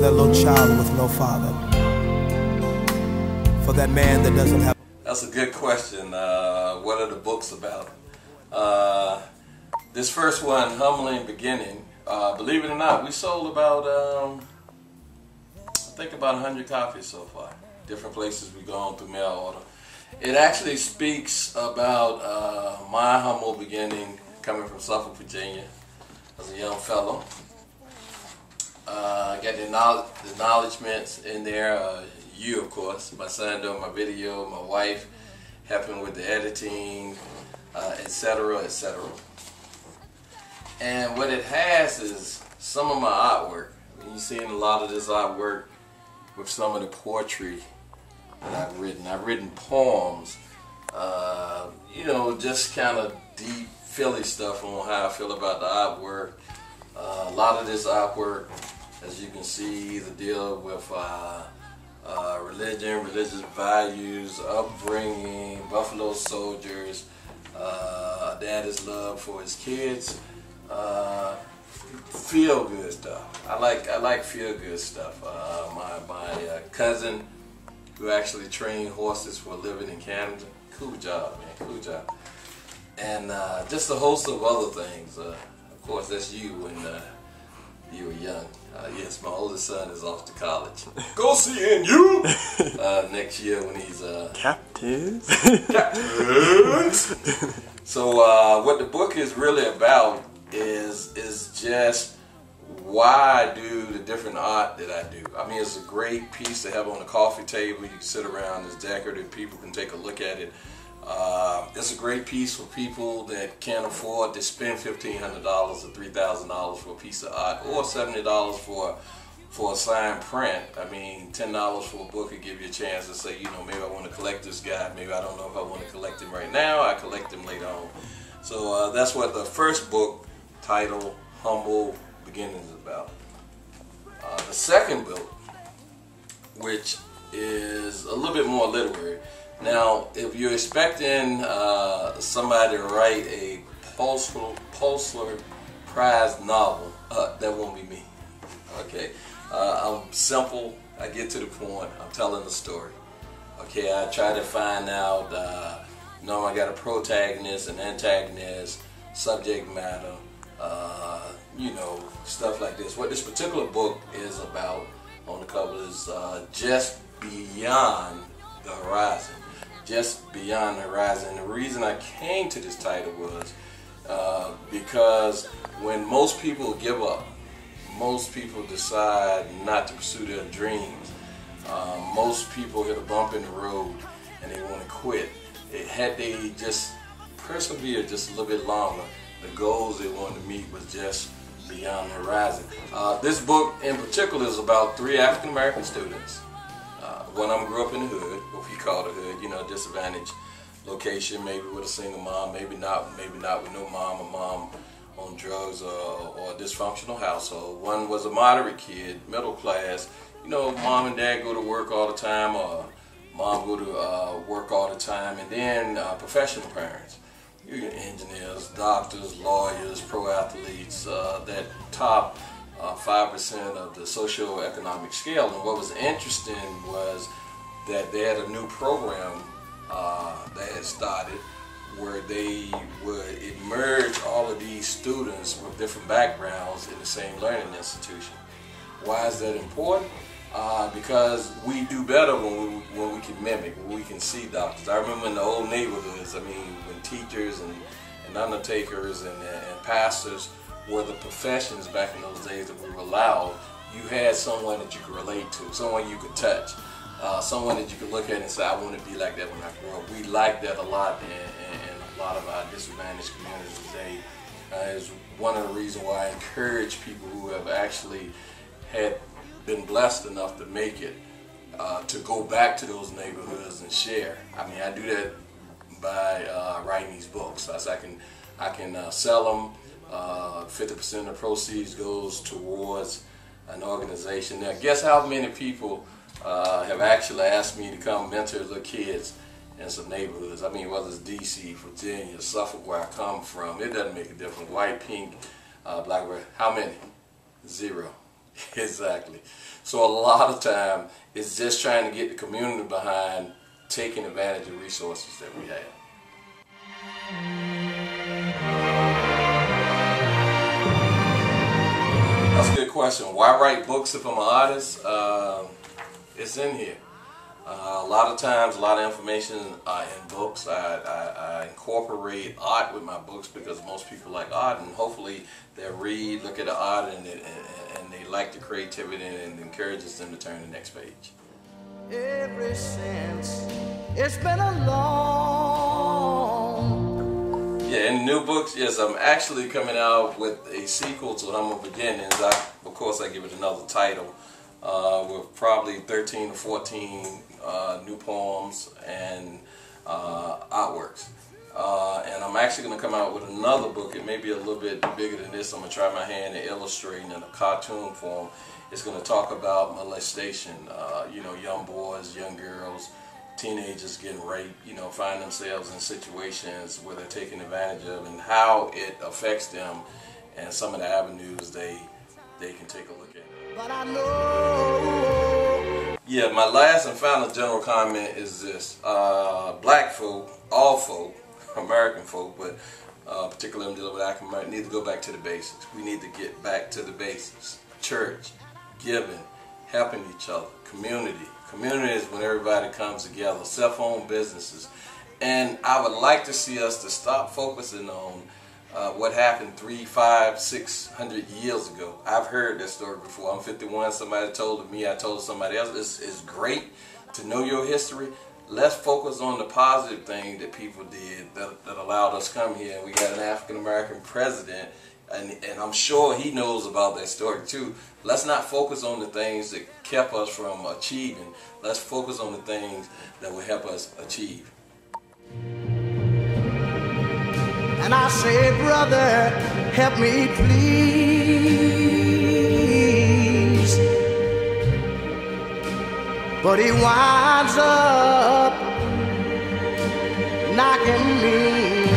that little child with no father, for that man that doesn't have. That's a good question. What are the books about? This first one, Humbling Beginning, believe it or not, we sold about, I think about 100 copies so far. Different places we gone through mail order. It actually speaks about my humble beginning coming from Suffolk, Virginia as a young fellow. I got the acknowledgments in there. You, of course, my son doing my video, my wife helping with the editing, etc., etc. And what it has is some of my artwork. You've seen a lot of this artwork with some of the poetry that I've written. I've written poems, you know, just kind of deep, Philly stuff on how I feel about the artwork. A lot of this artwork, as you can see, the deal with religion, religious values, upbringing, Buffalo Soldiers, daddy's love for his kids, feel good stuff. I like feel good stuff. My cousin, who actually trained horses for a living in Canada, cool job, man, cool job. And just a host of other things. Of course, that's you when you were young. Yes, my oldest son is off to college. Go see NU next year when he's Captain. So what the book is really about is just why I do the different art that I do. I mean, it's a great piece to have on the coffee table. You can sit around, it's decorative, people can take a look at it. It's a great piece for people that can't afford to spend $1,500 or $3,000 for a piece of art, or $70 for a signed print. I mean, $10 for a book would give you a chance to say, you know, maybe I want to collect this guy, maybe I don't know if I want to collect him right now, I collect him later on. So that's what the first book, titled Humble Beginnings, is about. The second book, which is a little bit more literary. Now, if you're expecting somebody to write a Pulitzer Prize novel, that won't be me. Okay, I'm simple. I get to the point. I'm telling the story. Okay, I try to find out. I got a protagonist, an antagonist, subject matter. You know, stuff like this. What this particular book is about on the cover is just beyond the horizon. Just beyond the horizon. The reason I came to this title was because when most people give up, most people decide not to pursue their dreams, most people hit a bump in the road and they want to quit. Had they just persevered just a little bit longer, the goals they wanted to meet was just beyond the horizon. This book in particular is about 3 African American students. One of them grew up in the hood, what we call the hood, you know, disadvantaged location, maybe with a single mom, maybe not with no mom, or mom on drugs or a dysfunctional household. One was a moderate kid, middle class, you know, mom and dad go to work all the time, or mom go to work all the time, and then professional parents. You get engineers, doctors, lawyers, pro athletes, that top 5% of the socio-economic scale. And what was interesting was that they had a new program that had started where they would merge all of these students with different backgrounds in the same learning institution. Why is that important? Because we do better when we can mimic, when we can see doctors. I remember in the old neighborhoods, I mean, when teachers and undertakers and pastors were the professions back in those days that we were allowed, you had someone that you could relate to, someone you could touch, someone that you could look at and say, I want to be like that when I grow up. We like that a lot in a lot of our disadvantaged communities today. Is one of the reasons why I encourage people who have actually had been blessed enough to make it to go back to those neighborhoods and share. I mean, I do that by writing these books. So I can sell them. 50% of the proceeds goes towards an organization. Now, guess how many people have actually asked me to come mentor little kids in some neighborhoods? I mean, whether it's DC, Virginia, Suffolk, where I come from, it doesn't make a difference. White, pink, black, red. How many? 0. Exactly. So a lot of time it's just trying to get the community behind taking advantage of resources that we have. That's a good question. Why write books if I'm an artist? It's in here. A lot of times, a lot of information in books. I incorporate art with my books because most people like art, and hopefully they read, look at the art, and they like the creativity, and it encourages them to turn the next page. Ever since it's been a long. Yeah, in new books, yes, I'm actually coming out with a sequel to Humble Beginnings. Of course, I give it another title. With probably 13 or 14 new poems and artworks. And I'm actually going to come out with another book. It may be a little bit bigger than this. I'm going to try my hand at illustrating in a cartoon form. It's going to talk about molestation, you know, young boys, young girls, teenagers getting raped, you know, find themselves in situations where they're taken advantage of, and how it affects them, and some of the avenues they can take a look at. But I know. Yeah, my last and final general comment is this. Black folk, all folk, American folk, but particularly I'm dealing with African American, need to go back to the basics. We need to get back to the basics. Church, giving, helping each other, community. Community is when everybody comes together, self-owned businesses. And I would like to see us to stop focusing on what happened 300, 500, 600 years ago. I've heard that story before. I'm 51, somebody told it me, I told somebody else. It's great to know your history. Let's focus on the positive thing that people did that allowed us to come here. And we got an African American president, and I'm sure he knows about that story too. Let's not focus on the things that kept us from achieving. Let's focus on the things that will help us achieve. And I say, brother, help me please. But he winds up knocking me